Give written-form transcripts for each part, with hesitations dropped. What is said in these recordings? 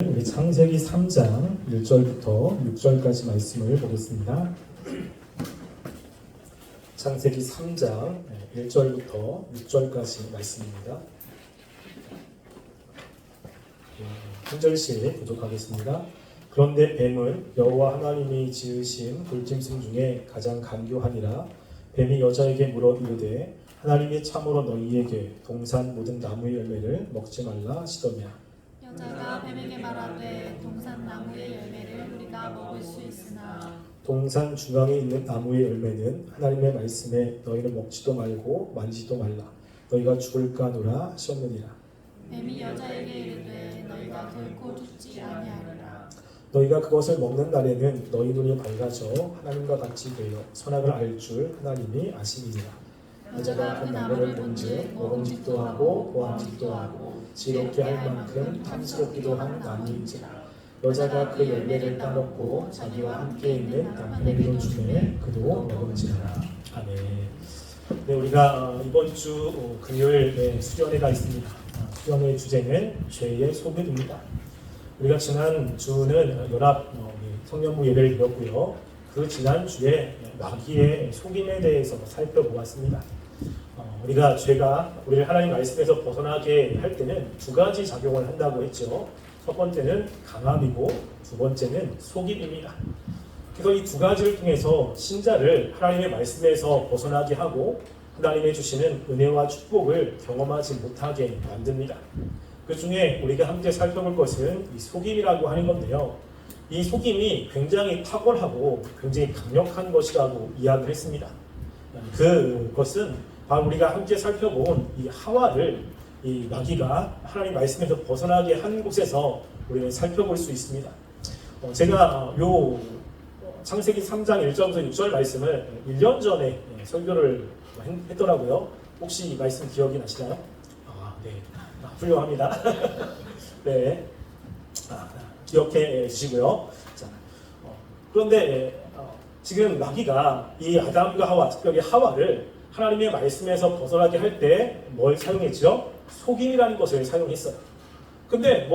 우리 창세기 3장 1절부터 6절까지 말씀을 보겠습니다. 창세기 3장 1절부터 6절까지 말씀입니다. 한 절씩 부족하겠습니다. 그런데 뱀은 여호와 하나님이 지으신 돌짐승 중에 가장 간교하니라. 뱀이 여자에게 물어 이르되 하나님이 참으로 너희에게 동산 모든 나무의 열매를 먹지 말라 하시더냐. 여자가 뱀에게 말하되 동산 나무의 열매를 우리가 먹을 수 있으나 동산 중앙에 있는 나무의 열매는 하나님의 말씀에 너희는 먹지도 말고 만지도 말라 너희가 죽을까 하노라 하셨느니라. 뱀이 여자에게 이르되 너희가 결코 죽지 아니하리라. 너희가 그것을 먹는 날에는 너희 눈이 밝아져 하나님과 같이 되어 선악을 알 줄 하나님이 아시니라. 여자가 그 나무를 본즉 먹음직도 하고 보암직도 하고 지혜롭게 할 만큼 탐스럽기도 한 나무인지라. 여자가 그 열매를 따먹고 자기와 함께 있는 남편에게도 주매 그도 먹음지라. 아멘. 네, 우리가 이번 주 금요일 수련회가 있습니다. 수련회 주제는 죄의 소금입니다. 우리가 지난 주는 연합 청년부 예배를 드렸고요. 그 지난 주에 마귀의 속임에 대해서 살펴보았습니다. 우리가 죄가 우리를 하나님 말씀에서 벗어나게 할 때는 두 가지 작용을 한다고 했죠. 첫 번째는 강함이고 두 번째는 속임입니다. 그래서 이 두 가지를 통해서 신자를 하나님의 말씀에서 벗어나게 하고 하나님의 주시는 은혜와 축복을 경험하지 못하게 만듭니다. 그 중에 우리가 함께 살펴볼 것은 이 속임이라고 하는 건데요. 이 속임이 굉장히 탁월하고 굉장히 강력한 것이라고 이야기를 했습니다. 그것은 바로 우리가 함께 살펴본 이 하와를 이 마귀가 하나님 말씀에서 벗어나게 한 곳에서 우리는 살펴볼 수 있습니다. 제가 요 창세기 3장 1절부터 6절 말씀을 1년 전에 설교를 했더라고요. 혹시 이 말씀 기억이 나시나요? 네. 훌륭합니다. 네. 기억해 주시고요. 자, 그런데 지금 마귀가 이 아담과 하와, 특별히 하와를 하나님의 말씀에서 벗어나게 할 때 뭘 사용했죠? 속임이라는 것을 사용했어요. 근데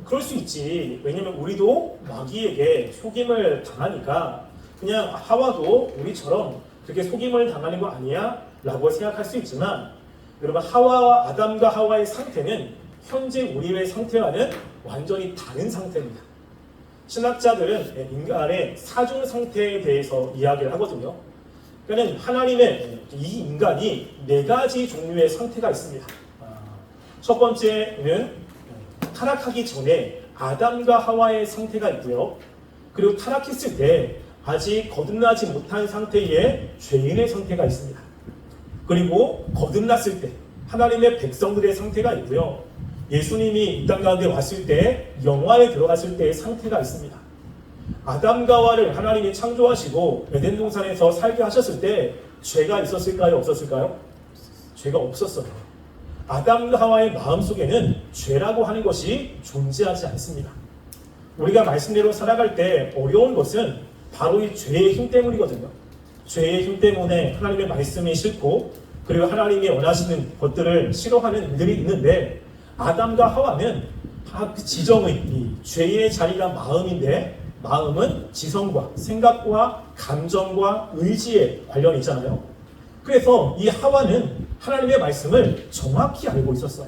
그럴 수 있지. 왜냐면 우리도 마귀에게 속임을 당하니까 그냥 하와도 우리처럼 그렇게 속임을 당하는 거 아니야? 라고 생각할 수 있지만 여러분, 아담과 하와의 상태는 현재 우리의 상태와는 완전히 다른 상태입니다. 신학자들은 인간의 사중 상태에 대해서 이야기를 하거든요. 그러니까 하나님의 이 인간이 네 가지 종류의 상태가 있습니다. 첫 번째는 타락하기 전에 아담과 하와의 상태가 있고요. 그리고 타락했을 때 아직 거듭나지 못한 상태의 죄인의 상태가 있습니다. 그리고 거듭났을 때 하나님의 백성들의 상태가 있고요. 예수님이 이 땅 가운데 왔을 때 영화에 들어갔을 때의 상태가 있습니다. 아담과 하와를 하나님이 창조하시고 에덴 동산에서 살게 하셨을 때 죄가 있었을까요? 없었을까요? 죄가 없었어요. 아담과 하와의 마음속에는 죄라고 하는 것이 존재하지 않습니다. 우리가 말씀대로 살아갈 때 어려운 것은 바로 이 죄의 힘 때문이거든요. 죄의 힘 때문에 하나님의 말씀이 싫고 그리고 하나님이 원하시는 것들을 싫어하는 일들이 있는데 아담과 하와는 다 그 지정의 이 죄의 자리가 마음인데 마음은 지성과 생각과 감정과 의지에 관련이 있잖아요. 그래서 이 하와는 하나님의 말씀을 정확히 알고 있었어요.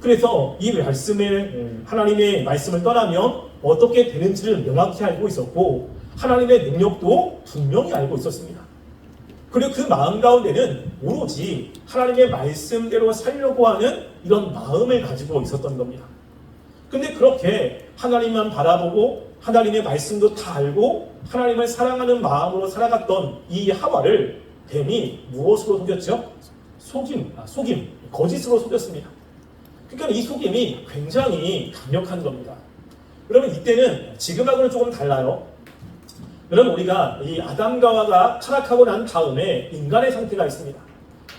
그래서 이 말씀을 하나님의 말씀을 떠나면 어떻게 되는지를 명확히 알고 있었고 하나님의 능력도 분명히 알고 있었습니다. 그리고 그 마음 가운데는 오로지 하나님의 말씀대로 살려고 하는 이런 마음을 가지고 있었던 겁니다. 근데 그렇게 하나님만 바라보고 하나님의 말씀도 다 알고 하나님을 사랑하는 마음으로 살아갔던 이 하와를 뱀이 무엇으로 속였죠? 속임, 거짓으로 속였습니다. 그러니까 이 속임이 굉장히 강력한 겁니다. 여러분, 이때는 지금하고는 조금 달라요. 여러분, 우리가 이 아담과 하와가 타락하고 난 다음에 인간의 상태가 있습니다.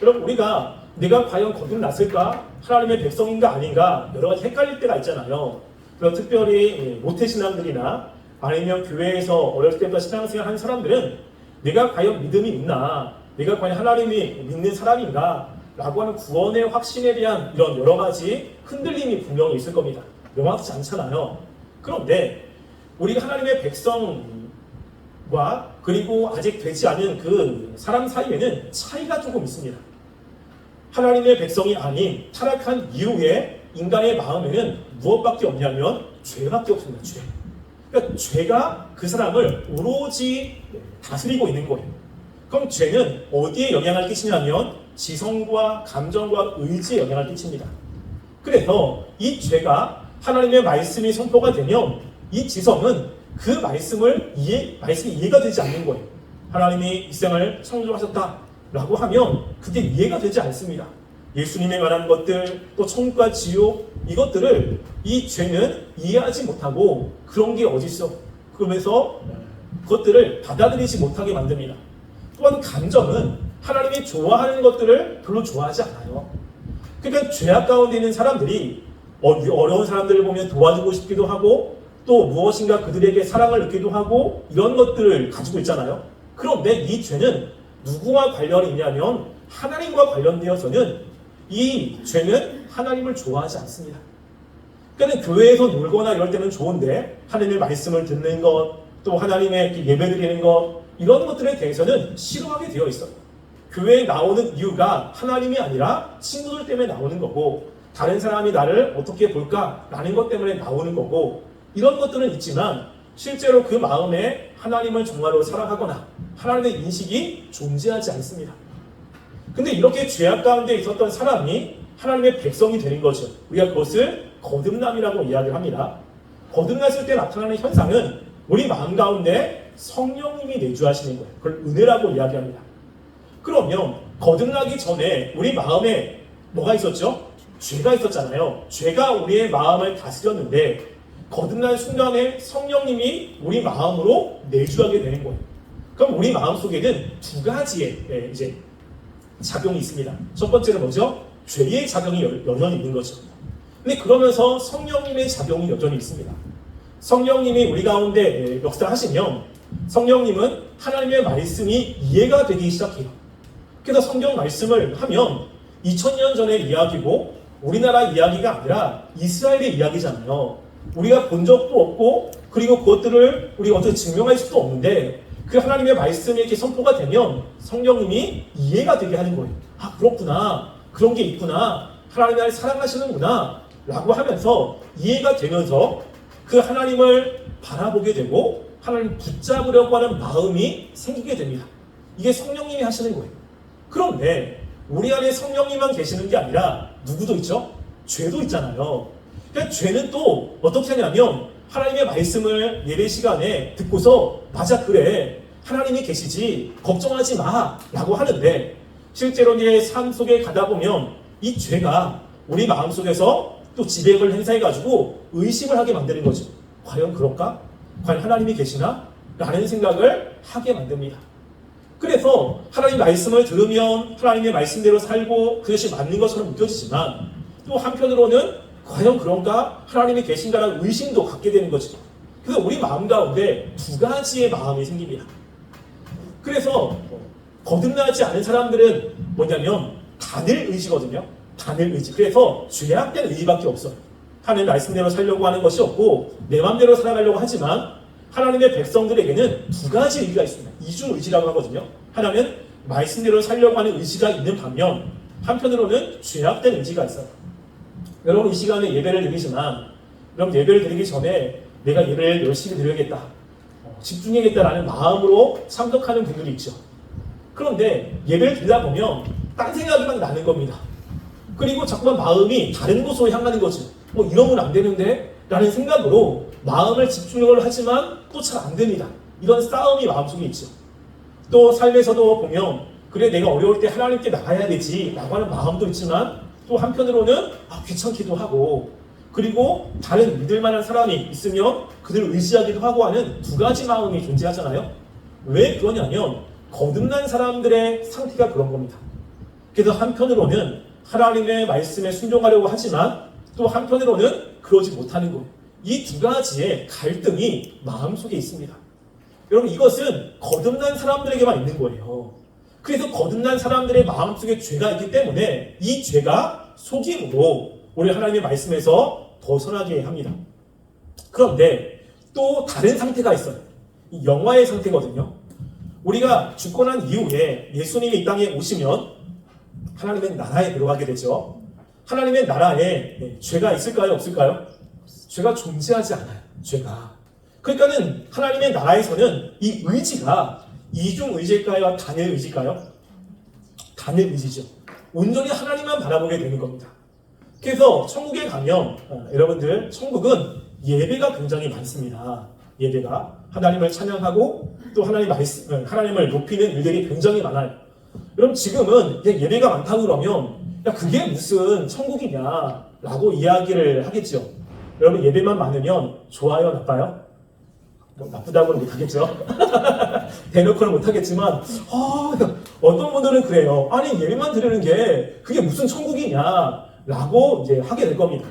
여러분, 우리가 내가 과연 거듭났을까? 하나님의 백성인가 아닌가? 여러 가지 헷갈릴 때가 있잖아요. 그래서 특별히 모태신앙들이나 아니면 교회에서 어렸을 때부터 신앙생활 한 사람들은 내가 과연 믿음이 있나? 내가 과연 하나님이 믿는 사람인가? 라고 하는 구원의 확신에 대한 이런 여러 가지 흔들림이 분명히 있을 겁니다. 명확치 않잖아요. 그런데 우리가 하나님의 백성과 그리고 아직 되지 않은 그 사람 사이에는 차이가 조금 있습니다. 하나님의 백성이 아닌 타락한 이후에 인간의 마음에는 무엇밖에 없냐면 죄밖에 없습니다. 죄. 그러니까 죄가 그 사람을 오로지 다스리고 있는 거예요. 그럼 죄는 어디에 영향을 끼치냐면 지성과 감정과 의지에 영향을 끼칩니다. 그래서 이 죄가 하나님의 말씀이 선포가 되면 이 지성은 그 말씀이 이해가 되지 않는 거예요. 하나님이 이 세상을 창조하셨다라고 하면 그게 이해가 되지 않습니다. 예수님에 관한 것들, 또 천국과 지옥, 이것들을 이 죄는 이해하지 못하고 그런 게 어딨어. 그러면서 그것들을 받아들이지 못하게 만듭니다. 또한 감정은 하나님이 좋아하는 것들을 별로 좋아하지 않아요. 그러니까 죄악 가운데 있는 사람들이 어려운 사람들을 보면 도와주고 싶기도 하고 또 무엇인가 그들에게 사랑을 느끼기도 하고 이런 것들을 가지고 있잖아요. 그런데 이 죄는 누구와 관련이 있냐면 하나님과 관련되어서는 이 죄는 하나님을 좋아하지 않습니다. 그러니까 교회에서 놀거나 이럴 때는 좋은데 하나님의 말씀을 듣는 것, 또 하나님의 예배 드리는 것 이런 것들에 대해서는 싫어하게 되어 있어요. 교회에 나오는 이유가 하나님이 아니라 친구들 때문에 나오는 거고 다른 사람이 나를 어떻게 볼까라는 것 때문에 나오는 거고 이런 것들은 있지만 실제로 그 마음에 하나님을 정말로 사랑하거나 하나님의 인식이 존재하지 않습니다. 근데 이렇게 죄악 가운데 있었던 사람이 하나님의 백성이 되는 거죠. 우리가 그것을 거듭남이라고 이야기를 합니다. 거듭났을 때 나타나는 현상은 우리 마음 가운데 성령님이 내주하시는 거예요. 그걸 은혜라고 이야기합니다. 그러면 거듭나기 전에 우리 마음에 뭐가 있었죠? 죄가 있었잖아요. 죄가 우리의 마음을 다스렸는데 거듭난 순간에 성령님이 우리 마음으로 내주하게 되는 거예요. 그럼 우리 마음 속에는 두 가지의 이제 작용이 있습니다. 첫 번째는 뭐죠? 죄의 작용이 여전히 있는 거죠. 근데 그러면서 성령님의 작용이 여전히 있습니다. 성령님이 우리 가운데 역사하시면 성령님은 하나님의 말씀이 이해가 되기 시작해요. 그래서 성경 말씀을 하면 2000년 전의 이야기고 우리나라 이야기가 아니라 이스라엘의 이야기잖아요. 우리가 본 적도 없고 그리고 그것들을 우리가 어떻게 증명할 수도 없는데 그 하나님의 말씀이 이렇게 선포가 되면 성령님이 이해가 되게 하는 거예요. 아 그렇구나. 그런 게 있구나. 하나님이 나를 사랑하시는구나. 라고 하면서 이해가 되면서 그 하나님을 바라보게 되고 하나님을 붙잡으려고 하는 마음이 생기게 됩니다. 이게 성령님이 하시는 거예요. 그런데 우리 안에 성령님만 계시는 게 아니라 누구도 있죠? 죄도 있잖아요. 그러니까 죄는 또 어떻게 하냐면 하나님의 말씀을 예배 시간에 듣고서 맞아 그래 하나님이 계시지 걱정하지 마 라고 하는데 실제로 내 삶 속에 가다 보면 이 죄가 우리 마음속에서 또 지배력을 행사해가지고 의심을 하게 만드는 거죠. 과연 그럴까? 과연 하나님이 계시나? 라는 생각을 하게 만듭니다. 그래서 하나님 말씀을 들으면 하나님의 말씀대로 살고 그것이 맞는 것처럼 느껴지지만 또 한편으로는 과연 그런가? 하나님이 계신가라는 의심도 갖게 되는 거죠. 그래서 우리 마음 가운데 두 가지의 마음이 생깁니다. 그래서 거듭나지 않은 사람들은 뭐냐면 단일 의지거든요. 단일 의지. 그래서 죄악된 의지밖에 없어요. 하나님 말씀대로 살려고 하는 것이 없고 내 마음대로 살아가려고 하지만 하나님의 백성들에게는 두 가지 의지가 있습니다. 이중 의지라고 하거든요. 하나는 말씀대로 살려고 하는 의지가 있는 반면 한편으로는 죄악된 의지가 있어요. 여러분 이 시간에 예배를 드리지만 여러분 예배를 드리기 전에 내가 예배를 열심히 드려야겠다. 집중해야겠다라는 마음으로 참석하는 분들이 있죠. 그런데 예배를 드리다 보면 딴 생각이 막 나는 겁니다. 그리고 자꾸만 마음이 다른 곳으로 향하는 거죠. 이러면 안 되는데? 라는 생각으로 마음을 집중을 하지만 또 잘 안 됩니다. 이런 싸움이 마음속에 있죠. 또 삶에서도 보면 그래 내가 어려울 때 하나님께 나가야 되지 라고 하는 마음도 있지만 또 한편으로는 귀찮기도 하고 그리고 다른 믿을 만한 사람이 있으면 그들을 의지하기도 하고 하는 두 가지 마음이 존재하잖아요. 왜 그러냐면 거듭난 사람들의 상태가 그런 겁니다. 그래서 한편으로는 하나님의 말씀에 순종하려고 하지만 또 한편으로는 그러지 못하는 거예요. 이 두 가지의 갈등이 마음속에 있습니다. 여러분 이것은 거듭난 사람들에게만 있는 거예요. 그래서 거듭난 사람들의 마음속에 죄가 있기 때문에 이 죄가 속임으로 우리 하나님의 말씀에서 벗어나게 합니다. 그런데 또 다른 상태가 있어요. 이 영화의 상태거든요. 우리가 죽고 난 이후에 예수님이 이 땅에 오시면 하나님의 나라에 들어가게 되죠. 하나님의 나라에 죄가 있을까요? 없을까요? 죄가 존재하지 않아요. 죄가. 그러니까는 하나님의 나라에서는 이 의지가 이중 의지일까요? 단일 의지일까요? 단일 의지죠. 온전히 하나님만 바라보게 되는 겁니다. 그래서 천국에 가면 여러분들 천국은 예배가 굉장히 많습니다. 예배가 하나님을 찬양하고 또 하나님을 높이는 일들이 굉장히 많아요. 여러분 지금은 예배가 많다고 그러면 야 그게 무슨 천국이냐라고 이야기를 하겠죠. 여러분 예배만 많으면 좋아요, 나빠요? 뭐 나쁘다고는 못하겠죠. 대놓고는 못하겠지만 어떤 분들은 그래요. 아니 예배만 드리는 게 그게 무슨 천국이냐라고 이제 하게 될 겁니다.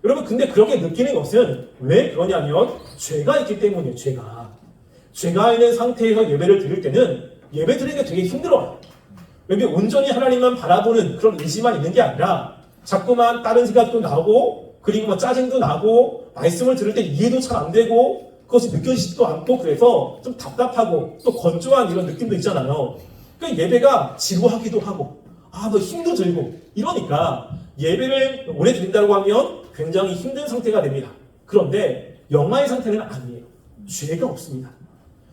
여러분 근데 그렇게 느끼는 것은 왜 그러냐면 죄가 있기 때문이에요. 죄가 있는 상태에서 예배를 드릴 때는 예배 드리는 게 되게 힘들어요. 왜냐면 온전히 하나님만 바라보는 그런 의지만 있는 게 아니라 자꾸만 다른 생각도 나오고 그리고 뭐 짜증도 나고 말씀을 들을 때 이해도 잘 안 되고 그것이 느껴지지도 않고 그래서 좀 답답하고 또 건조한 이런 느낌도 있잖아요. 그러니까 예배가 지루하기도 하고 뭐 힘도 들고 이러니까 예배를 오래 드린다고 하면 굉장히 힘든 상태가 됩니다. 그런데 영화의 상태는 아니에요. 죄가 없습니다.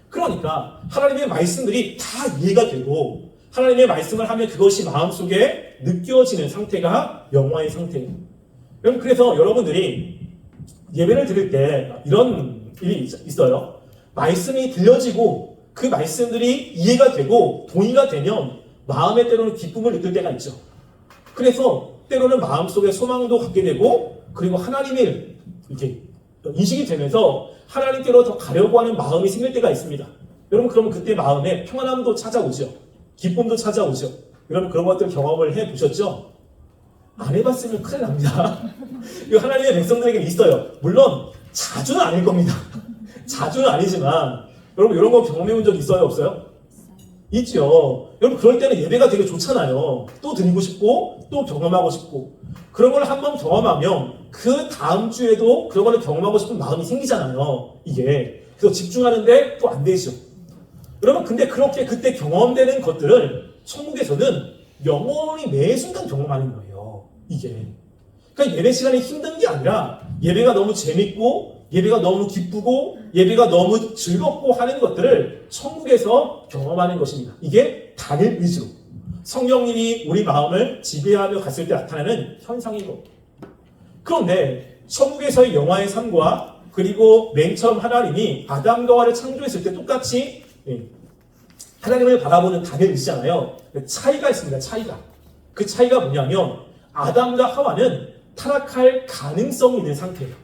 그러니까 하나님의 말씀들이 다 이해가 되고 하나님의 말씀을 하면 그것이 마음속에 느껴지는 상태가 영화의 상태예요. 그래서 여러분들이 예배를 드릴 때 이런 일이 있어요. 말씀이 들려지고 그 말씀들이 이해가 되고 동의가 되면 마음에 때로는 기쁨을 느낄 때가 있죠. 그래서 때로는 마음속에 소망도 갖게 되고 그리고 하나님을 이렇게 인식이 되면서 하나님께로 더 가려고 하는 마음이 생길 때가 있습니다. 여러분 그러면 그때 마음에 평안함도 찾아오죠. 기쁨도 찾아오죠. 여러분 그런 것들 경험을 해보셨죠? 안 해봤으면 큰일 납니다. 이거 하나님의 백성들에게 있어요. 물론 자주는 아닐 겁니다. 자주는 아니지만 여러분 이런 거 경험해본 적 있어요? 없어요? 있죠. 여러분 그럴 때는 예배가 되게 좋잖아요. 또 드리고 싶고 또 경험하고 싶고 그런 걸 한번 경험하면 그 다음 주에도 그런 걸 경험하고 싶은 마음이 생기잖아요. 이게 그래서 집중하는데 또 안 되죠. 여러분 근데 그렇게 그때 경험되는 것들을 천국에서는 영원히 매 순간 경험하는 거예요. 이게 그러니까 예배 시간이 힘든 게 아니라 예배가 너무 재밌고 예배가 너무 기쁘고 예배가 너무 즐겁고 하는 것들을 천국에서 경험하는 것입니다. 이게 단일 의지로 성령님이 우리 마음을 지배하며 갔을 때 나타나는 현상이고 그런데 천국에서의 영화의 삶과 그리고 맨 처음 하나님이 아담과 하와를 창조했을 때 똑같이 하나님을 바라보는 단일 의지잖아요. 차이가 있습니다. 그 차이가 뭐냐면 아담과 하와는 타락할 가능성이 있는 상태예요.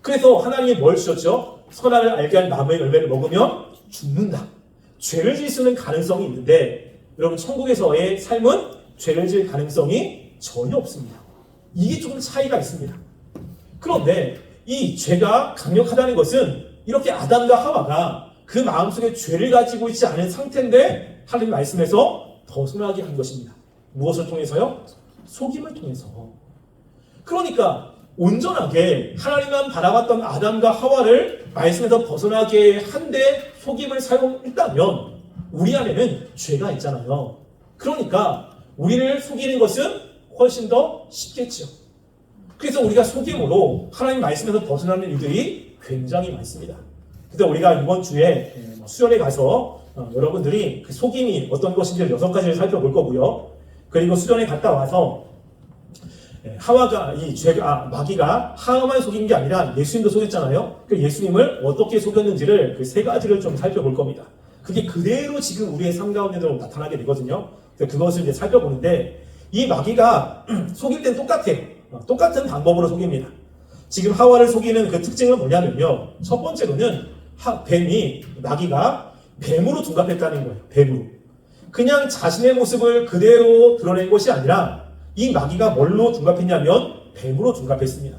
그래서 하나님이 뭘 주셨죠? 선악을 알게 할 나무의 열매를 먹으면 죽는다. 죄를 지을 수 있는 가능성이 있는데 여러분 천국에서의 삶은 죄를 지을 가능성이 전혀 없습니다. 이게 조금 차이가 있습니다. 그런데 이 죄가 강력하다는 것은 이렇게 아담과 하와가 그 마음속에 죄를 가지고 있지 않은 상태인데 하나님 말씀에서 벗어나게 한 것입니다. 무엇을 통해서요? 속임을 통해서. 그러니까 온전하게 하나님만 바라봤던 아담과 하와를 말씀에서 벗어나게 한데 속임을 사용했다면 우리 안에는 죄가 있잖아요. 그러니까 우리를 속이는 것은 훨씬 더 쉽겠죠. 그래서 우리가 속임으로 하나님 말씀에서 벗어나는 일들이 굉장히 많습니다. 그래서 우리가 이번 주에 수련회 가서 여러분들이 그 속임이 어떤 것인지 6가지를 살펴볼 거고요. 그리고 수련회 갔다 와서 마귀가 하와만 속인 게 아니라 예수님도 속였잖아요. 그 예수님을 어떻게 속였는지를 그 3가지를 좀 살펴볼 겁니다. 그게 그대로 지금 우리의 삶 가운데로 나타나게 되거든요. 그것을 이제 살펴보는데 이 마귀가 속일 땐 똑같은 방법으로 속입니다. 지금 하와를 속이는 그 특징은 뭐냐면요. 첫 번째로는 마귀가 뱀으로 둔갑했다는 거예요. 뱀으로. 그냥 자신의 모습을 그대로 드러낸 것이 아니라 이 마귀가 뭘로 둔갑했냐면 뱀으로 둔갑했습니다.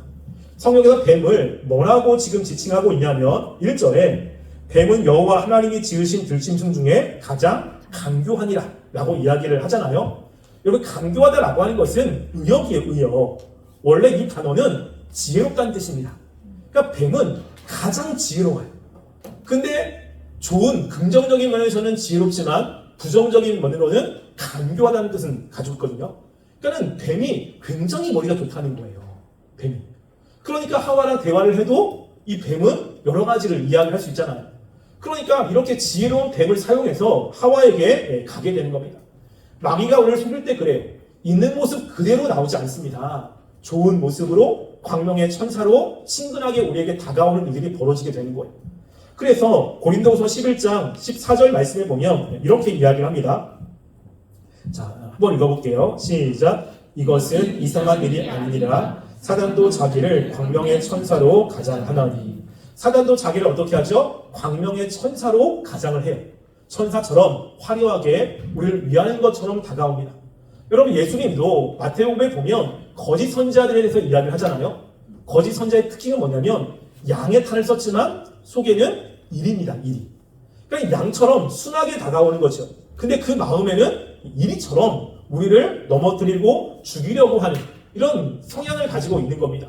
성경에서 뱀을 뭐라고 지금 지칭하고 있냐면 1절에 뱀은 여호와 하나님이 지으신 들짐승 중에 가장 간교하니라 라고 이야기를 하잖아요. 여러분 간교하다라고 하는 것은 의역이에요. 의역. 원래 이 단어는 지혜롭다는 뜻입니다. 그러니까 뱀은 가장 지혜로워요. 근데 좋은 긍정적인 면에서는 지혜롭지만 부정적인 면으로는 간교하다는 뜻은 가지고 있거든요. 그러니까 뱀이 굉장히 머리가 좋다는 거예요. 뱀이. 그러니까 하와랑 대화를 해도 이 뱀은 여러 가지를 이야기할 수 있잖아요. 그러니까 이렇게 지혜로운 뱀을 사용해서 하와에게 가게 되는 겁니다. 마귀가 오늘 속일 때 그래요. 있는 모습 그대로 나오지 않습니다. 좋은 모습으로 광명의 천사로 친근하게 우리에게 다가오는 일들이 벌어지게 되는 거예요. 그래서 고린도후서 11장 14절 말씀에 보면 이렇게 이야기를 합니다. 자, 한번 읽어볼게요. 시작. 이것은 이상한 일이 아니니라. 사단도 자기를 광명의 천사로 가장하나니. 사단도 자기를 어떻게 하죠? 광명의 천사로 가장을 해요. 천사처럼 화려하게 우리를 위하는 것처럼 다가옵니다. 여러분, 예수님도 마태복음에 보면 거짓 선지자들에 대해서 이야기를 하잖아요. 거짓 선지자의 특징은 뭐냐면 양의 탈을 썼지만 속에는 일입니다. 일이. 그러니까 양처럼 순하게 다가오는 거죠. 근데 그 마음에는 이리처럼 우리를 넘어뜨리고 죽이려고 하는 이런 성향을 가지고 있는 겁니다.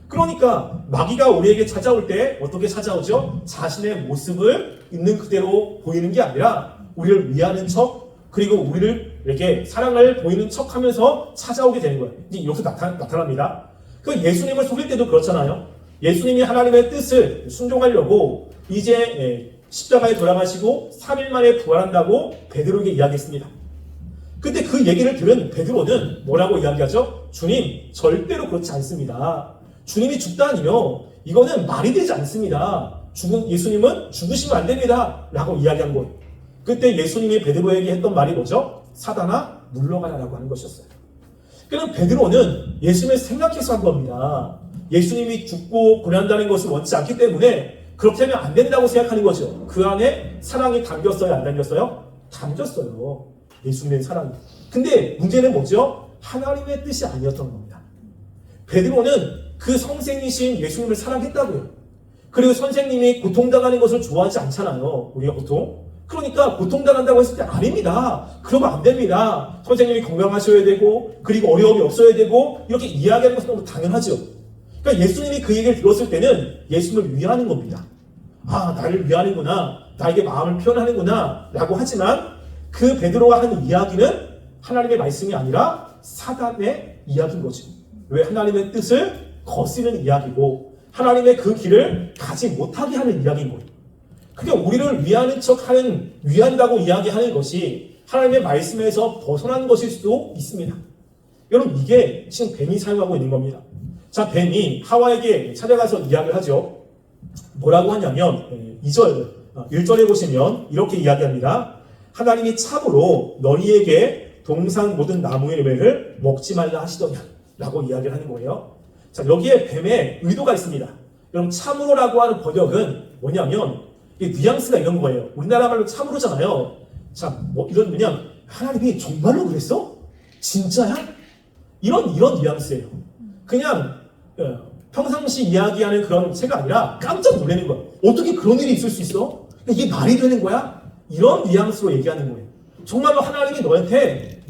그러니까 마귀가 우리에게 찾아올 때 어떻게 찾아오죠? 자신의 모습을 있는 그대로 보이는 게 아니라 우리를 위하는 척, 그리고 우리에게 사랑을 보이는 척 하면서 찾아오게 되는 거예요. 이제 여기서 나타납니다. 그 예수님을 속일 때도 그렇잖아요. 예수님이 하나님의 뜻을 순종하려고 이제 십자가에 돌아가시고 3일 만에 부활한다고 베드로에게 이야기했습니다. 근데 그 얘기를 들은 베드로는 뭐라고 이야기하죠? 주님, 절대로 그렇지 않습니다. 주님이 죽다니요, 이거는 말이 되지 않습니다. 예수님은 죽으시면 안 됩니다. 라고 이야기한 거예요. 그때 예수님이 베드로에게 했던 말이 뭐죠? 사단아, 물러가라 라고 하는 것이었어요. 그럼 베드로는 예수님을 생각해서 한 겁니다. 예수님이 죽고 고난다는 것을 원치 않기 때문에 그렇게 하면 안 된다고 생각하는 거죠. 그 안에 사랑이 담겼어요? 안 담겼어요? 담겼어요. 예수님의 사랑이. 근데 문제는 뭐죠? 하나님의 뜻이 아니었던 겁니다. 베드로는 그 선생이신 예수님을 사랑했다고요. 그리고 선생님이 고통당하는 것을 좋아하지 않잖아요. 우리가 보통. 그러니까 고통당한다고 했을 때 아닙니다. 그러면 안 됩니다. 선생님이 건강하셔야 되고 그리고 어려움이 없어야 되고 이렇게 이야기하는 것은 너무 당연하죠. 그러니까 예수님이 그 얘기를 들었을 때는 예수님을 위하는 겁니다. 아, 나를 위하는구나. 나에게 마음을 표현하는구나. 라고 하지만 그 베드로가 하는 이야기는 하나님의 말씀이 아니라 사단의 이야기인 거죠. 왜? 하나님의 뜻을 거스르는 이야기고 하나님의 그 길을 가지 못하게 하는 이야기인 거예요. 그게 우리를 위하는 척하는, 위한다고 이야기하는 것이 하나님의 말씀에서 벗어난 것일 수도 있습니다. 여러분, 이게 지금 뱀이 사용하고 있는 겁니다. 자, 뱀이 하와에게 찾아가서 이야기를 하죠. 뭐라고 하냐면 1절에 보시면 이렇게 이야기합니다. 하나님이 참으로 너희에게 동산 모든 나무의 열매를 먹지 말라 하시더냐 라고 이야기를 하는 거예요. 자, 여기에 뱀의 의도가 있습니다. 여러분, 참으로라고 하는 번역은 뭐냐면 뉘앙스가 이런 거예요. 우리나라 말로 참으로잖아요. 자, 뭐 이런 그냥 하나님이 정말로 그랬어? 진짜야? 이런 뉘앙스예요. 그냥 평상시 이야기하는 그런 채가 아니라 깜짝 놀라는 거야. 어떻게 그런 일이 있을 수 있어? 이게 말이 되는 거야? 이런 뉘앙스로 얘기하는 거예요. 정말로 하나님이 너한테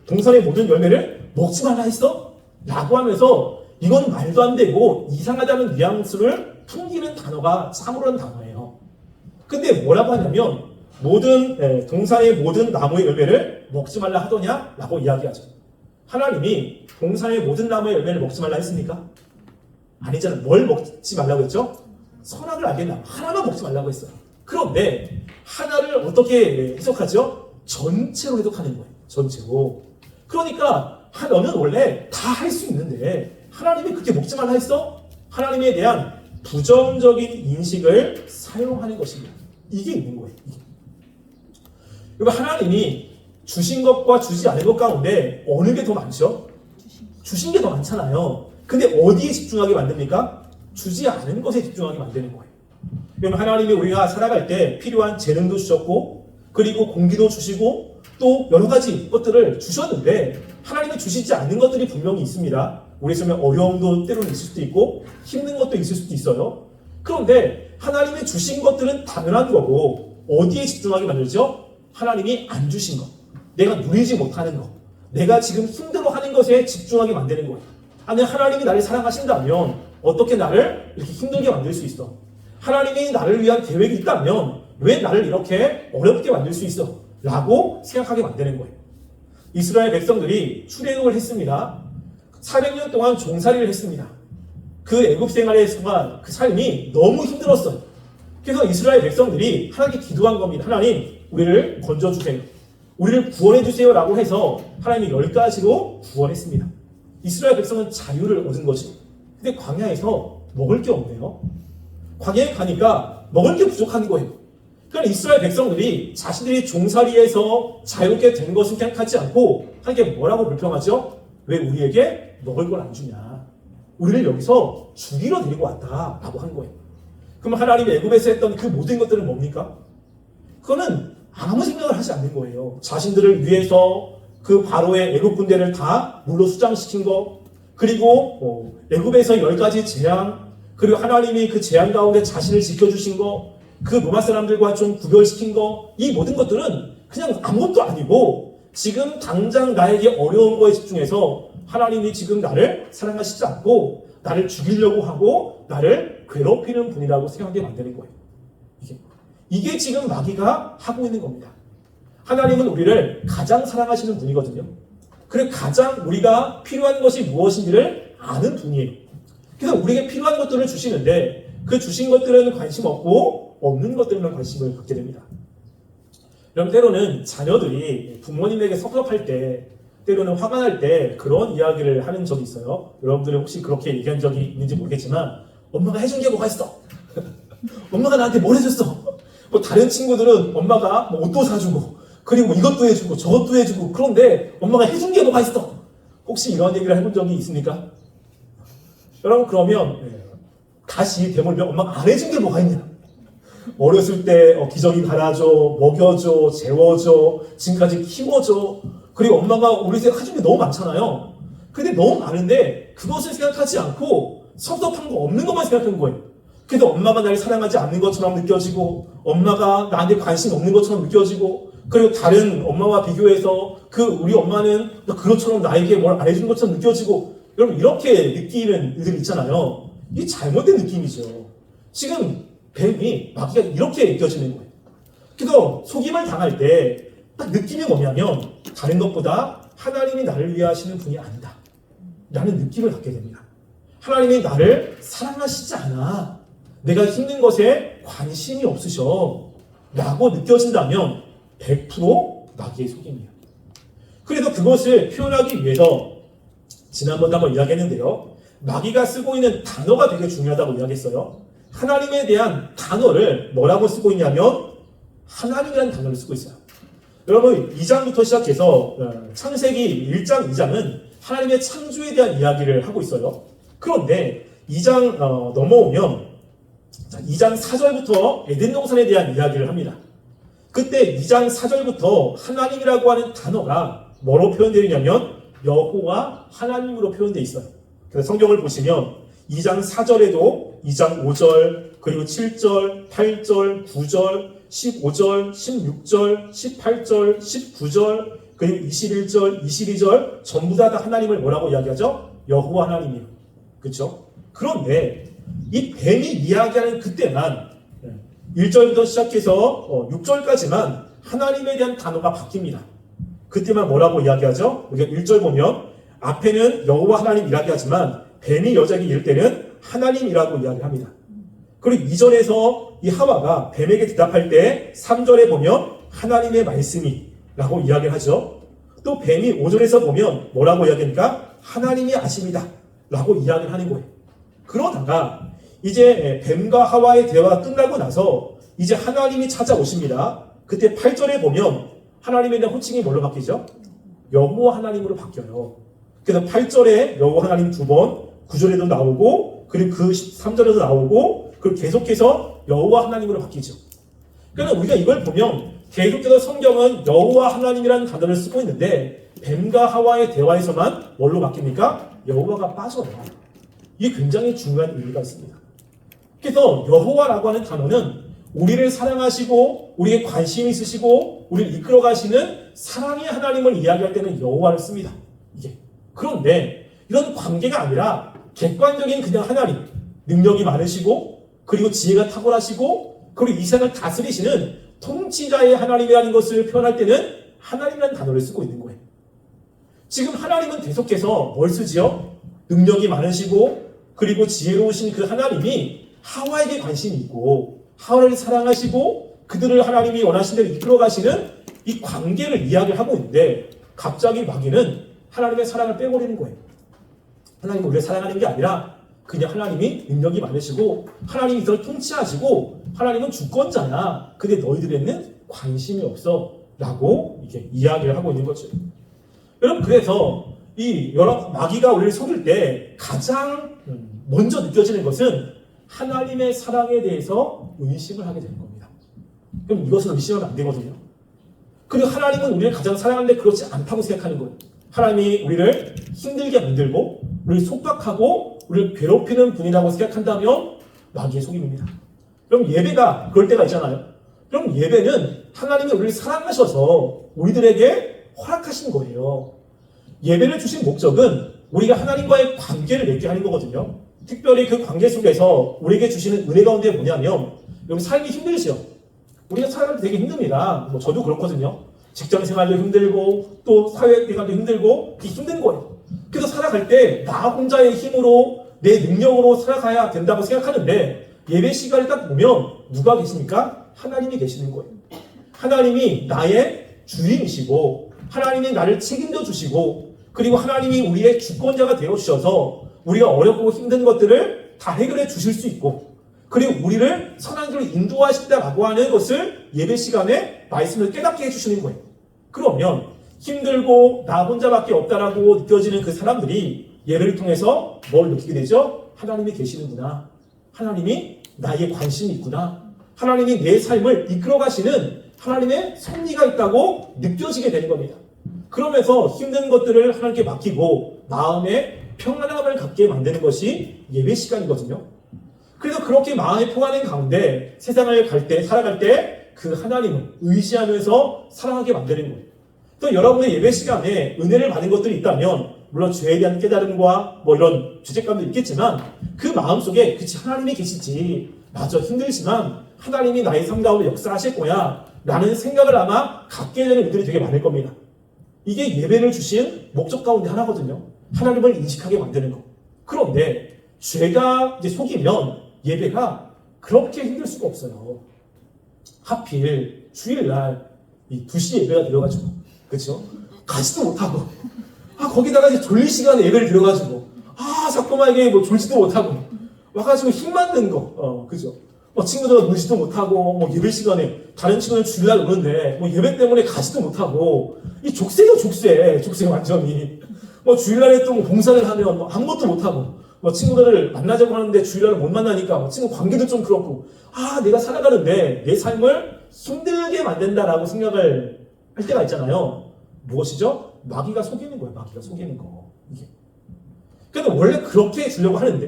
동산의 모든 열매를 먹지 말라 했어? 라고 하면서 이건 말도 안 되고 이상하다는 뉘앙스를 풍기는 단어가 참으로는 단어예요. 근데 뭐라고 하냐면 동산의 모든 나무의 열매를 먹지 말라 하더냐? 라고 이야기하죠. 하나님이 동산의 모든 나무의 열매를 먹지 말라 했습니까? 아니잖아요. 뭘 먹지 말라고 했죠? 선악을 알겠나? 하나만 먹지 말라고 했어요. 그런데 하나를 어떻게 해석하죠? 전체로 해석하는 거예요. 전체로. 그러니까 너는 원래 다 할 수 있는데 하나님이 그렇게 먹지 말라 했어? 하나님에 대한 부정적인 인식을 사용하는 것입니다. 이게 있는 거예요. 이게. 그리고 하나님이 주신 것과 주지 않은 것 가운데 어느 게 더 많죠? 주신 게 더 많잖아요. 근데 어디에 집중하게 만듭니까? 주지 않은 것에 집중하게 만드는 거예요. 그러면 하나님이 우리가 살아갈 때 필요한 재능도 주셨고 그리고 공기도 주시고 또 여러 가지 것들을 주셨는데 하나님이 주시지 않는 것들이 분명히 있습니다. 우리 삶에 어려움도 때로는 있을 수도 있고 힘든 것도 있을 수도 있어요. 그런데 하나님이 주신 것들은 당연한 거고 어디에 집중하게 만들죠? 하나님이 안 주신 것, 내가 누리지 못하는 것, 내가 지금 힘들어하는 것에 집중하게 만드는 거예요. 아니, 하나님이 나를 사랑하신다면 어떻게 나를 이렇게 힘들게 만들 수 있어? 하나님이 나를 위한 계획이 있다면 왜 나를 이렇게 어렵게 만들 수 있어? 라고 생각하게 만드는 거예요. 이스라엘 백성들이 출애굽을 했습니다. 400년 동안 종살이를 했습니다. 그 애굽 생활의 동안 그 삶이 너무 힘들었어요. 그래서 이스라엘 백성들이 하나님께 기도한 겁니다. 하나님, 우리를 건져주세요. 우리를 구원해주세요. 라고 해서 하나님이 10가지로 구원했습니다. 이스라엘 백성은 자유를 얻은 거지. 근데 광야에서 먹을 게 없네요. 광야에 가니까 먹을 게 부족한 거예요. 그러니까 이스라엘 백성들이 자신들이 종살이에서 자유롭게 된 것을 생각하지 않고 하나님께 뭐라고 불평하죠? 왜 우리에게 먹을 걸 안 주냐? 우리를 여기서 죽이러 데리고 왔다라고 한 거예요. 그럼 하나님이 애굽에서 했던 그 모든 것들은 뭡니까? 그거는 아무 생각을 하지 않는 거예요. 자신들을 위해서 그 바로의 애굽 군대를 다 물로 수장시킨 거, 그리고 애굽에서 10가지 재앙, 그리고 하나님이 그 재앙 가운데 자신을 지켜주신 거, 그 로마 사람들과 좀 구별시킨 거, 이 모든 것들은 그냥 아무것도 아니고 지금 당장 나에게 어려운 거에 집중해서 하나님이 지금 나를 사랑하시지 않고 나를 죽이려고 하고 나를 괴롭히는 분이라고 생각하게 만드는 거예요. 이게 지금 마귀가 하고 있는 겁니다. 하나님은 우리를 가장 사랑하시는 분이거든요. 그리고 가장 우리가 필요한 것이 무엇인지를 아는 분이에요. 그래서 우리에게 필요한 것들을 주시는데 그 주신 것들은 관심 없고 없는 것들에만 관심을 갖게 됩니다. 여러분, 때로는 자녀들이 부모님에게 섭섭할 때, 때로는 화가 날 때 그런 이야기를 하는 적이 있어요. 여러분들은 혹시 그렇게 얘기한 적이 있는지 모르겠지만, 엄마가 해준 게 뭐가 있어? 엄마가 나한테 뭘 해줬어? 뭐 다른 친구들은 엄마가 뭐 옷도 사주고, 그리고 뭐 이것도 해주고 저것도 해주고, 그런데 엄마가 해준 게 뭐가 있어? 혹시 이런 얘기를 해본 적이 있습니까? 여러분, 그러면 다시 되물면 엄마가 안 해준 게 뭐가 있냐? 어렸을 때 기저귀 갈아줘, 먹여줘, 재워줘, 지금까지 키워줘. 그리고 엄마가 우리한테 해준 게 너무 많잖아요. 근데 너무 많은데 그것을 생각하지 않고 섭섭한 거 없는 것만 생각하는 거예요. 그래도 엄마가 나를 사랑하지 않는 것처럼 느껴지고, 엄마가 나한테 관심 없는 것처럼 느껴지고, 그리고 다른 엄마와 비교해서 우리 엄마는 그것처럼 나에게 뭘 안 해준 것처럼 느껴지고, 여러분, 이렇게 느끼는 일들이 있잖아요. 이게 잘못된 느낌이죠. 지금 뱀이 마귀가 이렇게 느껴지는 거예요. 그래서 속임을 당할 때 딱 느낌이 뭐냐면 다른 것보다 하나님이 나를 위해 하시는 분이 아니다 라는 느낌을 갖게 됩니다. 하나님이 나를 사랑하시지 않아, 내가 힘든 것에 관심이 없으셔 라고 느껴진다면 100% 마귀의 속임이에요. 그래서 그것을 표현하기 위해서 지난번에 한번 이야기했는데요, 마귀가 쓰고 있는 단어가 되게 중요하다고 이야기했어요. 하나님에 대한 단어를 뭐라고 쓰고 있냐면 하나님이라는 단어를 쓰고 있어요. 여러분, 2장부터 시작해서 창세기 1장, 2장은 하나님의 창조에 대한 이야기를 하고 있어요. 그런데 2장 넘어오면 2장 4절부터 에덴 동산에 대한 이야기를 합니다. 그때 2장 4절부터 하나님이라고 하는 단어가 뭐로 표현되어 있냐면 여호와 하나님으로 표현되어 있어요. 그래서 성경을 보시면 2장 4절에도 2장 5절, 그리고 7절, 8절, 9절, 15절, 16절, 18절, 19절, 그리고 21절, 22절 전부 다 하나님을 뭐라고 이야기하죠? 여호와 하나님이요. 그렇죠? 그런데 이 뱀이 이야기하는 그때만 1절부터 시작해서 6절까지만 하나님에 대한 단어가 바뀝니다. 그때만 뭐라고 이야기하죠? 우리가 1절 보면 앞에는 여호와 하나님 이야기하지만 뱀이 여자에게 이를 때는 하나님이라고 이야기합니다. 그리고 2절에서 이 하와가 뱀에게 대답할 때 3절에 보면 하나님의 말씀이 라고 이야기를 하죠. 또 뱀이 5절에서 보면 뭐라고 이야기하니까 하나님이 아십니다 라고 이야기를 하는 거예요. 그러다가 이제 뱀과 하와의 대화가 끝나고 나서 이제 하나님이 찾아오십니다. 그때 8절에 보면 하나님에 대한 호칭이 뭘로 바뀌죠? 여호와 하나님으로 바뀌어요. 그래서 8절에 여호와 하나님 2번, 9절에도 나오고, 그리고 그 13절에도 나오고, 그리고 계속해서 여호와 하나님으로 바뀌죠. 그러니까 우리가 이걸 보면 계속해서 성경은 여호와 하나님이라는 단어를 쓰고 있는데 뱀과 하와의 대화에서만 뭘로 바뀝니까? 여호와가 빠져요. 이게 굉장히 중요한 의미가 있습니다. 그래서 여호와라고 하는 단어는 우리를 사랑하시고 우리에게 관심이 있으시고 우리를 이끌어 가시는 사랑의 하나님을 이야기할 때는 여호와를 씁니다. 이게. 그런데 이런 관계가 아니라 객관적인 그냥 하나님, 능력이 많으시고 그리고 지혜가 탁월하시고 그리고 이 세상을 다스리시는 통치자의 하나님이라는 것을 표현할 때는 하나님이라는 단어를 쓰고 있는 거예요. 지금 하나님은 계속해서 뭘 쓰지요? 능력이 많으시고 그리고 지혜로우신 그 하나님이 하와에게 관심이 있고 하와를 사랑하시고 그들을 하나님이 원하신 대로 이끌어 가시는 이 관계를 이야기를 하고 있는데 갑자기 마귀는 하나님의 사랑을 빼버리는 거예요. 하나님은 우리를 사랑하는 게 아니라 그냥 하나님이 능력이 많으시고 하나님이 이들을 통치하시고 하나님은 주권자야. 근데 너희들에는 관심이 없어 라고 이렇게 이야기를 하고 있는 거죠. 여러분 그래서 이 여러 마귀가 우리를 속일 때 가장 먼저 느껴지는 것은 하나님의 사랑에 대해서 의심을 하게 되는 겁니다. 그럼 이것을 의심하면 안 되거든요. 그리고 하나님은 우리를 가장 사랑하는데 그렇지 않다고 생각하는 거예요. 하나님이 우리를 힘들게 만들고 우리를 속박하고 우리를 괴롭히는 분이라고 생각한다면 마귀의 속임입니다. 그럼 예배가 그럴 때가 있잖아요. 그럼 예배는 하나님이 우리를 사랑하셔서 우리들에게 허락하신 거예요. 예배를 주신 목적은 우리가 하나님과의 관계를 맺게 하는 거거든요. 특별히 그 관계 속에서 우리에게 주시는 은혜 가운데 뭐냐면 여기 삶이 힘들죠. 우리가 살아갈 때 되게 힘듭니다. 뭐 저도 그렇거든요. 직장 생활도 힘들고 또 사회 생활도 힘들고 그게 힘든 거예요. 그래서 살아갈 때 나 혼자의 힘으로 내 능력으로 살아가야 된다고 생각하는데 예배 시간을 딱 보면 누가 계십니까? 하나님이 계시는 거예요. 하나님이 나의 주인이시고 하나님이 나를 책임져 주시고 그리고 하나님이 우리의 주권자가 되어 주셔서 우리가 어렵고 힘든 것들을 다 해결해 주실 수 있고 그리고 우리를 선한 길로 인도하신다라고 하는 것을 예배 시간에 말씀을 깨닫게 해주시는 거예요. 그러면 힘들고 나 혼자밖에 없다라고 느껴지는 그 사람들이 예배를 통해서 뭘 느끼게 되죠? 하나님이 계시는구나. 하나님이 나에게 관심이 있구나. 하나님이 내 삶을 이끌어 가시는 하나님의 섭리가 있다고 느껴지게 되는 겁니다. 그러면서 힘든 것들을 하나님께 맡기고 마음에 평안함을 갖게 만드는 것이 예배 시간이거든요. 그래서 그렇게 마음의 평안의 가운데 세상을 갈 때, 살아갈 때 그 하나님을 의지하면서 살아가게 만드는 거예요. 또 여러분의 예배 시간에 은혜를 받은 것들이 있다면 물론 죄에 대한 깨달음과 뭐 이런 죄책감도 있겠지만 그 마음속에 그치 하나님이 계시지 맞아 힘들지만 하나님이 나의 삶 가운데 역사하실 거야 라는 생각을 아마 갖게 되는 일들이 되게 많을 겁니다. 이게 예배를 주신 목적 가운데 하나거든요. 하나님을 인식하게 만드는 거. 그런데 죄가 이제 속이면 예배가 그렇게 힘들 수가 없어요. 하필 주일날 이 2시 예배가 되어가지고 그렇죠? 가지도 못하고 거기다가 이제 졸릴 시간에 예배를 드려가지고 자꾸만 이게 뭐 졸지도 못하고 와가지고 힘 맞는 거 그죠? 친구들은 놀지도 못하고 예배 시간에 다른 친구는 주일날 오는데 예배 때문에 가지도 못하고 이 족쇄죠 족쇄 완전히 주일날에 또 봉사를 하면 아무것도 못하고 친구들을 만나자고 하는데 주일날을 못 만나니까 친구 관계도 좀 그렇고 내가 살아가는데 내 삶을 힘들게 만든다라고 생각을 할 때가 있잖아요. 무엇이죠? 마귀가 속이는 거예요. 마귀가 속이는 거. 이게. 그러니까 원래 그렇게 주려고 하는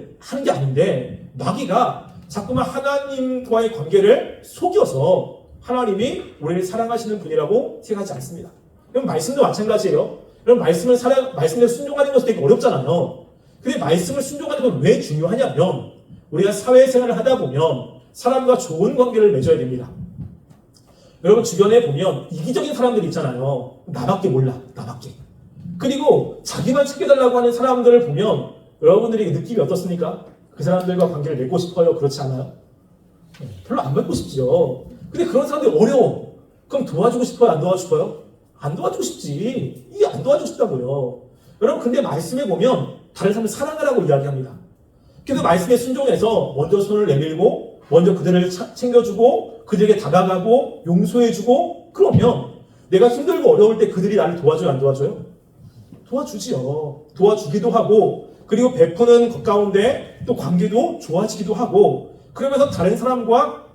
게 아닌데 마귀가 자꾸만 하나님과의 관계를 속여서 하나님이 우리를 사랑하시는 분이라고 생각하지 않습니다. 그럼 말씀도 마찬가지예요. 그럼 말씀대로 순종하는 것도 되게 어렵잖아요. 근데 말씀을 순종하는 건 왜 중요하냐면 우리가 사회생활을 하다 보면 사람과 좋은 관계를 맺어야 됩니다. 여러분 주변에 보면 이기적인 사람들이 있잖아요. 나밖에 몰라. 나밖에. 그리고 자기만 챙겨달라고 하는 사람들을 보면 여러분들이 느낌이 어떻습니까? 그 사람들과 관계를 맺고 싶어요? 그렇지 않아요? 별로 안 맺고 싶죠. 근데 그런 사람들이 어려워. 그럼 도와주고 싶어요? 안 도와주고 싶어요? 안 도와주고 싶지. 이게 안 도와주고 싶다고요. 여러분 근데 말씀에 보면 다른 사람을 사랑하라고 이야기합니다. 그래서 말씀에 순종해서 먼저 손을 내밀고 먼저 그들을 챙겨주고 그들에게 다가가고 용서해주고 그러면 내가 힘들고 어려울 때 그들이 나를 도와줘요? 안 도와줘요? 도와주지요. 도와주기도 하고 그리고 베푸는 것 가운데 또 관계도 좋아지기도 하고 그러면서 다른 사람과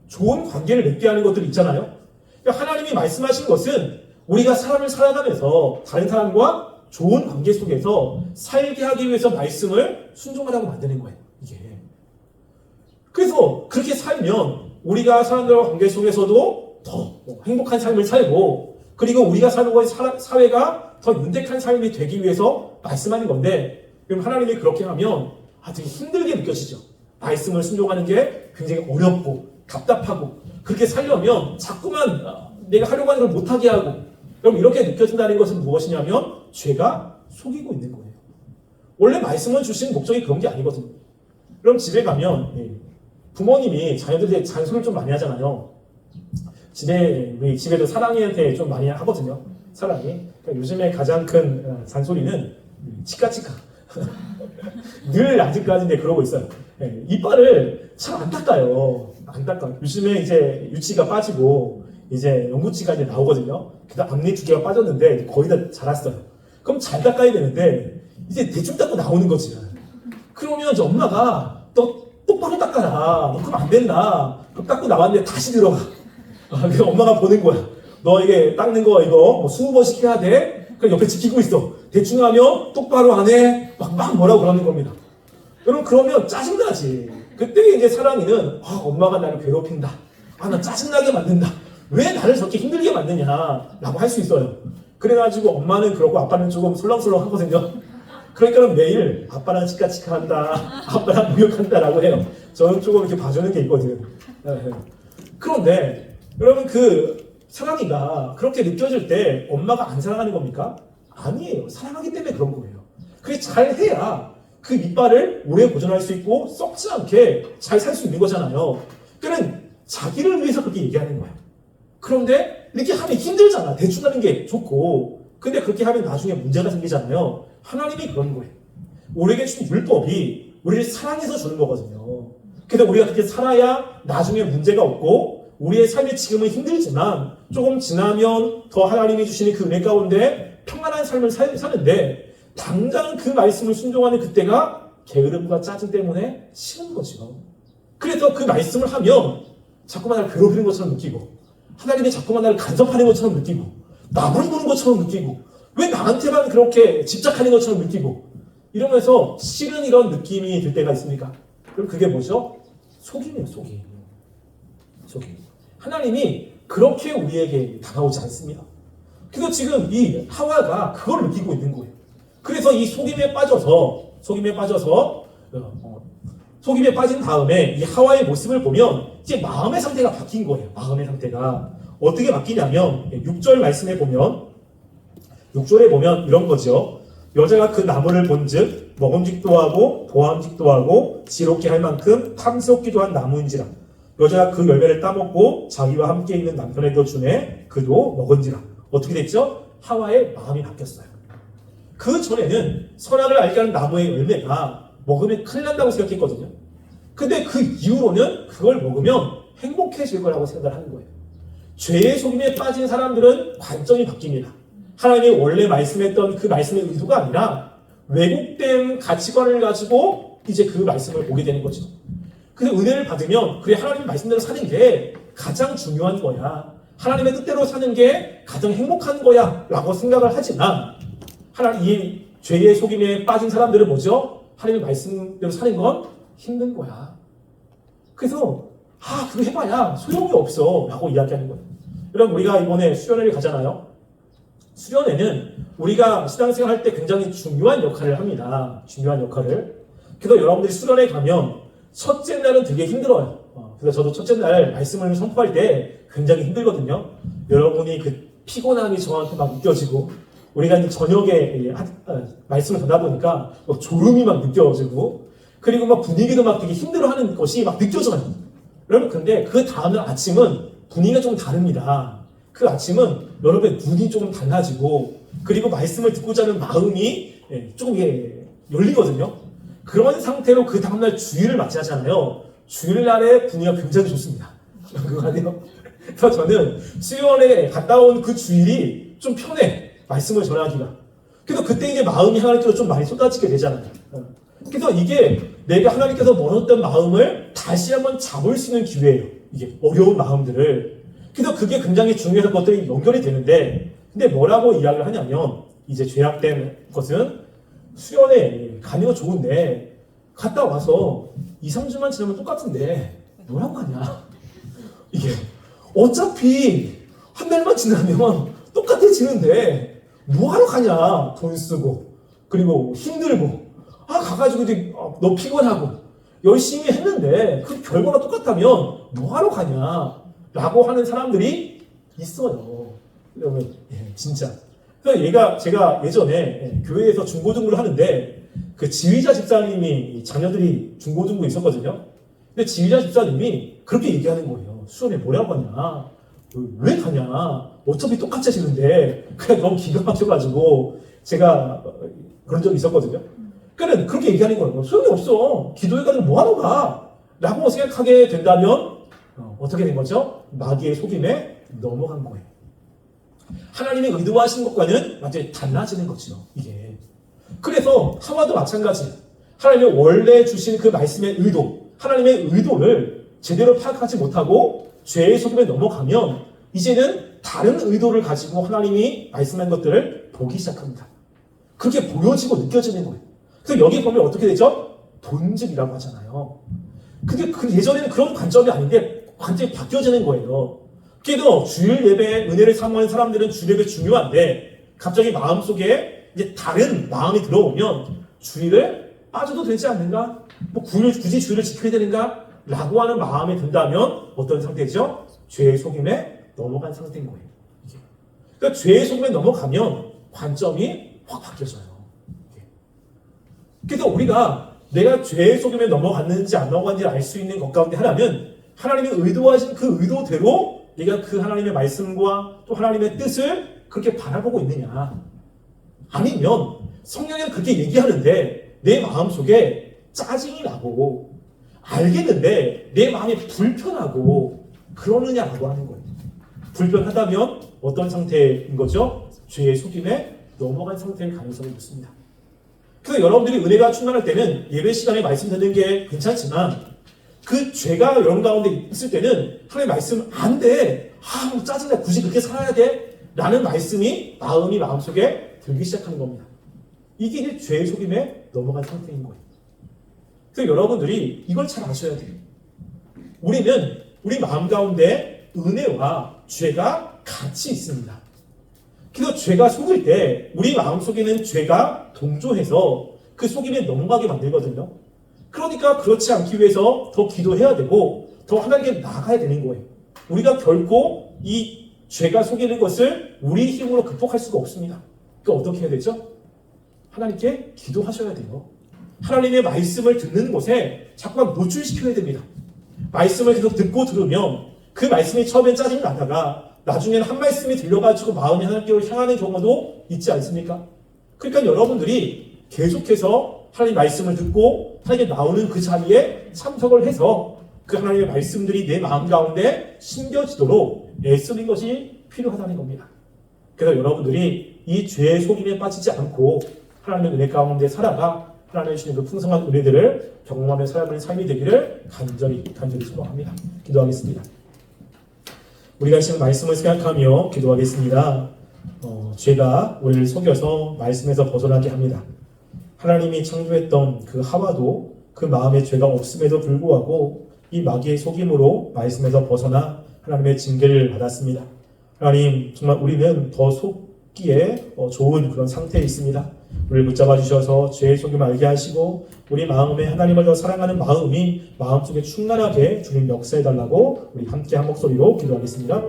좋은 관계를 맺게 하는 것들이 있잖아요. 그러니까 하나님이 말씀하신 것은 우리가 사람을 살아가면서 다른 사람과 좋은 관계 속에서 살게 하기 위해서 말씀을 순종하라고 만드는 거예요. 이게. 그래서 그렇게 살면 우리가 사람들과 관계 속에서도 더 행복한 삶을 살고 그리고 우리가 사는 사회가 더 윤택한 삶이 되기 위해서 말씀하는 건데 그럼 하나님이 그렇게 하면 되게 힘들게 느껴지죠. 말씀을 순종하는 게 굉장히 어렵고 답답하고 그렇게 살려면 자꾸만 내가 하려고 하는 걸 못하게 하고 그럼 이렇게 느껴진다는 것은 무엇이냐면 죄가 속이고 있는 거예요. 원래 말씀을 주신 목적이 그런 게 아니거든요. 그럼 집에 가면 부모님이 자녀들한테 잔소리를 좀 많이 하잖아요. 집에도 사랑이한테 좀 많이 하거든요. 사랑이. 그러니까 요즘에 가장 큰 잔소리는 치카치카. 늘 아직까지 그러고 있어요. 이빨을 잘 안 닦아요. 안 닦아요. 요즘에 이제 유치가 빠지고 이제 영구치가 이제 나오거든요. 그래서 앞니 2개가 빠졌는데 거의 다 자랐어요. 그럼 잘 닦아야 되는데 이제 대충 닦고 나오는 거지. 그러면 이제 엄마가 너 똑바로 닦아라. 너 그럼 안 된다. 그럼 닦고 나왔는데 다시 들어가. 그래서 엄마가 보는 거야. 너 이게 닦는 거 이거 20번씩 해야 돼. 그럼 옆에 지키고 있어. 대충 하면 똑바로 안 해. 막 뭐라고 그러는 겁니다. 여러분 그러면 짜증나지. 그때 이제 사랑이는 엄마가 나를 괴롭힌다. 나 짜증나게 만든다. 왜 나를 저렇게 힘들게 만드냐라고 할 수 있어요. 그래가지고 엄마는 그러고 아빠는 조금 설렁설렁 하거든요. 그러니까 매일 아빠랑 치카치카 한다. 아빠랑 목욕한다라고 해요. 저는 조금 이렇게 봐주는 게 있거든. 그런데 여러분 사랑이가 그렇게 느껴질 때 엄마가 안 사랑하는 겁니까? 아니에요. 사랑하기 때문에 그런 거예요. 그게 잘해야 그 이빨을 오래 보존할 수 있고 썩지 않게 잘 살 수 있는 거잖아요. 그러니까 자기를 위해서 그렇게 얘기하는 거예요. 그런데 이렇게 하면 힘들잖아. 대충 하는 게 좋고. 근데 그렇게 하면 나중에 문제가 생기잖아요. 하나님이 그런 거예요. 우리에게 주신 율법이 우리를 사랑해서 주는 거거든요. 그래서 우리가 그렇게 살아야 나중에 문제가 없고 우리의 삶이 지금은 힘들지만 조금 지나면 더 하나님이 주시는 그 은혜 가운데 평안한 삶을 사는데 당장 그 말씀을 순종하는 그때가 게으름과 짜증 때문에 싫은 거죠. 그래서 그 말씀을 하면 자꾸만 나를 괴롭히는 것처럼 느끼고 하나님이 자꾸만 나를 간섭하는 것처럼 느끼고 나만 보는 것처럼 느끼고 왜 나한테만 그렇게 집착하는 것처럼 느끼고 이러면서 싫은 이런 느낌이 들 때가 있습니까? 그럼 그게 뭐죠? 속임이에요. 속임. 하나님이 그렇게 우리에게 다가오지 않습니다. 그래서 지금 이 하와가 그걸 느끼고 있는 거예요. 그래서 이 속임에 빠진 다음에 이 하와의 모습을 보면 이제 마음의 상태가 바뀐 거예요. 마음의 상태가 어떻게 바뀌냐면 6절 말씀에 보면 6절에 보면 이런 거죠. 여자가 그 나무를 본즉 먹음직도 하고 보암직도 하고 지롭게 할 만큼 탐스럽기도 한 나무인지라. 여자가 그 열매를 따먹고 자기와 함께 있는 남편에게 주매 그도 먹은지라. 어떻게 됐죠? 하와의 마음이 바뀌었어요. 그 전에는 선악을 알게 하는 나무의 열매가 먹으면 큰일 난다고 생각했거든요. 근데 그 이후로는 그걸 먹으면 행복해질 거라고 생각을 하는 거예요. 죄의 속임에 빠진 사람들은 관점이 바뀝니다. 하나님이 원래 말씀했던 그 말씀의 의도가 아니라 왜곡된 가치관을 가지고 이제 그 말씀을 보게 되는 거죠. 그래서 은혜를 받으면 그래 하나님 말씀대로 사는 게 가장 중요한 거야. 하나님의 뜻대로 사는 게 가장 행복한 거야 라고 생각을 하지만 이 죄의 속임에 빠진 사람들은 뭐죠? 하나님의 말씀대로 사는 건 힘든 거야. 그래서 그거 해봐야 소용이 없어 라고 이야기하는 거예요. 여러분 우리가 이번에 수련회를 가잖아요. 수련회는 우리가 신앙생활 할 때 굉장히 중요한 역할을 합니다. 중요한 역할을. 그래서 여러분들이 수련회 가면 첫째 날은 되게 힘들어요. 그래서 저도 첫째 날 말씀을 선포할 때 굉장히 힘들거든요. 여러분이 그 피곤함이 저한테 막 느껴지고 우리가 이제 저녁에 말씀을 듣다 보니까 졸음이 막 느껴지고 그리고 막 분위기도 막 되게 힘들어하는 것이 막 느껴져요. 여러분 근데 그 다음날 아침은 분위기가 좀 다릅니다. 그 아침은 여러분의 눈이 조금 달라지고 그리고 말씀을 듣고자 하는 마음이 조금 열리거든요. 그런 상태로 그 다음날 주일을 맞이하잖아요. 주일날의 분위기가 굉장히 좋습니다. 그거 아니에요? 그래서 저는 수련회에 갔다 온 그 주일이 좀 편해. 말씀을 전하기가. 그래서 그때 이제 마음이 하나님께서 좀 많이 쏟아지게 되잖아요. 그래서 이게 내가 하나님께서 멀었던 마음을 다시 한번 잡을 수 있는 기회예요. 이게 어려운 마음들을. 그래서 그게 굉장히 중요해서 그것들이 연결이 되는데 근데 뭐라고 이야기를 하냐면 이제 죄악된 것은 수련회 가는 거 좋은데 갔다 와서 2, 3주만 지나면 똑같은데 뭐라고 하냐. 이게 어차피 한 달만 지나면 똑같아지는데 뭐하러 가냐. 돈 쓰고 그리고 힘들고 가가지고 이제 너 피곤하고 열심히 했는데 그 결과가 똑같다면 뭐하러 가냐 라고 하는 사람들이 있어요. 여러분, 진짜. 그래서 제가 예전에 교회에서 중고등부를 하는데 그 지휘자 집사님이 자녀들이 중고등부에 있었거든요. 근데 지휘자 집사님이 그렇게 얘기하는 거예요. 수업에 뭐라고 하냐, 왜 가냐, 어차피 똑같이 하시는데 그냥 너무 기가 막혀가지고 제가 그런 적이 있었거든요. 그러니까 그렇게 얘기하는 거예요. 소용이 없어. 기도회 가지고 뭐하러 가? 라고 생각하게 된다면 어떻게 된 거죠? 마귀의 속임에 넘어간 거예요. 하나님의 의도하신 것과는 완전히 달라지는 거죠. 이게. 그래서 하와도 마찬가지. 하나님의 원래 주신 그 말씀의 의도, 하나님의 의도를 제대로 파악하지 못하고 죄의 속임에 넘어가면 이제는 다른 의도를 가지고 하나님이 말씀한 것들을 보기 시작합니다. 그렇게 보여지고 느껴지는 거예요. 그래서 여기 보면 어떻게 되죠? 본질이라고 하잖아요. 그게 예전에는 그런 관점이 아닌데 완전히 바뀌어지는 거예요. 그래도 주일 예배에 은혜를 사모하는 사람들은 주일 예배 중요한데 갑자기 마음속에 이제 다른 마음이 들어오면 주일을 빠져도 되지 않는가? 뭐 굳이 주일을 지켜야 되는가? 라고 하는 마음이 든다면 어떤 상태죠? 죄의 속임에 넘어간 상태인 거예요. 그러니까 죄의 속임에 넘어가면 관점이 확 바뀌어져요. 그래서 우리가 내가 죄의 속임에 넘어갔는지 안 넘어갔는지 알 수 있는 것 가운데 하나는 하나님이 의도하신 그 의도대로 내가 그 하나님의 말씀과 또 하나님의 뜻을 그렇게 바라보고 있느냐, 아니면 성령이 그렇게 얘기하는데 내 마음속에 짜증이 나고 알겠는데 내 마음이 불편하고 그러느냐라고 하는 거예요. 불편하다면 어떤 상태인 거죠? 죄의 속임에 넘어간 상태일 가능성이 높습니다. 그래서 여러분들이 은혜가 충만할 때는 예배 시간에 말씀 듣는 게 괜찮지만 그 죄가 여러분 가운데 있을 때는 하나님 말씀 안 돼, 뭐 짜증나, 굳이 그렇게 살아야 돼 라는 말씀이 마음속에 들기 시작하는 겁니다. 이게 이제 죄의 속임에 넘어간 상태인 거예요. 그래서 여러분들이 이걸 잘 아셔야 돼요. 우리는 우리 마음 가운데 은혜와 죄가 같이 있습니다. 그래서 죄가 속을 때 우리 마음속에는 죄가 동조해서 그 속임에 넘어가게 만들거든요. 그러니까 그렇지 않기 위해서 더 기도해야 되고 더 하나님께 나가야 되는 거예요. 우리가 결코 이 죄가 속이는 것을 우리 힘으로 극복할 수가 없습니다. 그러니까 어떻게 해야 되죠? 하나님께 기도하셔야 돼요. 하나님의 말씀을 듣는 곳에 자꾸만 노출시켜야 됩니다. 말씀을 계속 듣고 들으면 그 말씀이 처음엔 짜증이 나다가 나중에는 한 말씀이 들려가지고 마음이 하나님께로 향하는 경우도 있지 않습니까? 그러니까 여러분들이 계속해서 하나님 말씀을 듣고 하나님께 나오는 그 자리에 참석을 해서 그 하나님의 말씀들이 내 마음 가운데 심겨지도록 애쓰는 것이 필요하다는 겁니다. 그래서 여러분들이 이 죄의 속임에 빠지지 않고 하나님의 은혜 가운데 살아가 하나님의 주신 그 풍성한 은혜들을 경험하며 살아가는 삶이 되기를 간절히 소망합니다. 기도하겠습니다. 우리가 지금 말씀을 생각하며 기도하겠습니다. 죄가 우리를 속여서 말씀에서 벗어나게 합니다. 하나님이 창조했던 그 하와도 그 마음에 죄가 없음에도 불구하고 이 마귀의 속임으로 말씀에서 벗어나 하나님의 징계를 받았습니다. 하나님, 정말 우리는 더 속기에 좋은 그런 상태에 있습니다. 우리를 붙잡아 주셔서 죄의 속임을 알게 하시고 우리 마음에 하나님을 더 사랑하는 마음이 마음속에 충만하게 주님 역사해달라고 우리 함께 한 목소리로 기도하겠습니다.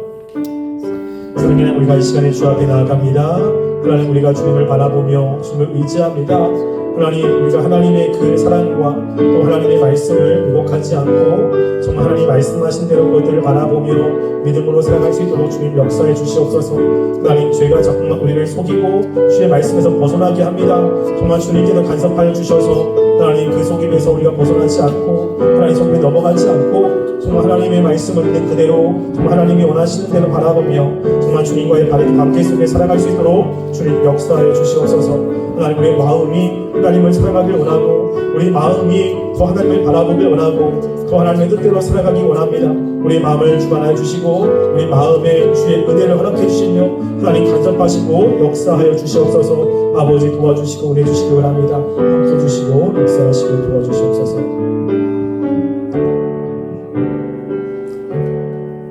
사랑하는 우리가 이 시간에 주 앞에 나아갑니다. 하나님, 우리가 주님을 바라보며 주님을 의지합니다. 하나님, 우리가 하나님의 그 사랑과 또 하나님의 말씀을 왜곡하지 않고 정말 하나님 말씀하신 대로 그것들을 바라보며 믿음으로 살아갈 수 있도록 주님 역사해 주시옵소서. 하나님, 죄가 자꾸만 우리를 속이고 주의 말씀에서 벗어나게 합니다. 정말 주님께서 간섭하여 주셔서 하나님 그 속임에서 우리가 벗어나지 않고 하나님 속임에 넘어가지 않고 정말 하나님의 말씀을 있는 그대로 정말 하나님이 원하시는 대로 바라보며 정말 주님과의 바른 관계 속에 살아갈 수 있도록 주님 역사하여 주시옵소서. 하나님, 우리의 마음이 하나님을 사랑하길 원하고 우리 마음이 더 하나님을 바라보길 원하고 더 하나님의 뜻대로 살아가기 원합니다. 우리 마음을 주관하여 주시고 우리 마음에 주의 은혜를 허락해 주시며 하나님 간섭하시고 역사하여 주시옵소서. 아버지 도와주시고 은혜 주시기 원합니다. 함께 주시고 역사하시고 도와주시옵소서.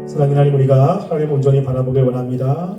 사랑하는 하나님, 우리가 하나님을 온전히 바라보길 원합니다.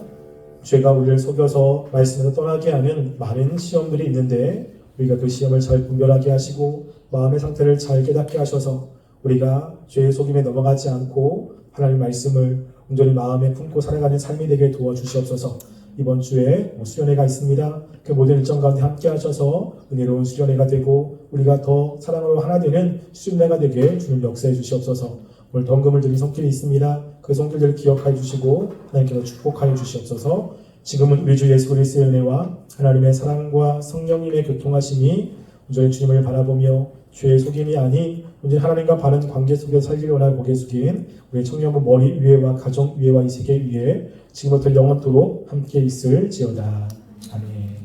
죄가 우리를 속여서 말씀에서 떠나게 하는 많은 시험들이 있는데 우리가 그 시험을 잘 분별하게 하시고 마음의 상태를 잘 깨닫게 하셔서 우리가 죄의 속임에 넘어가지 않고 하나님 말씀을 온전히 마음에 품고 살아가는 삶이 되게 도와주시옵소서. 이번 주에 수련회가 있습니다. 그 모든 일정 가운데 함께 하셔서 은혜로운 수련회가 되고 우리가 더 사랑으로 하나 되는 수련회가 되게 주님 역사해 주시옵소서. 오늘 덩금을 드린 손길이 있습니다. 그 손길들을 기억하여 주시고 하나님께서 축복하여 주시옵소서. 지금은 우리 주 예수 그리스도의 은혜와 하나님의 사랑과 성령님의 교통하심이 온전히 주님을 바라보며 죄의 속임이 아닌 온전히 하나님과 바른 관계 속에서 살기를 원하는 고개 숙인 우리 청년부 머리 위에와 가정 위에와 이 세계 위에 지금부터 영원토록 함께 있을지어다. 아멘.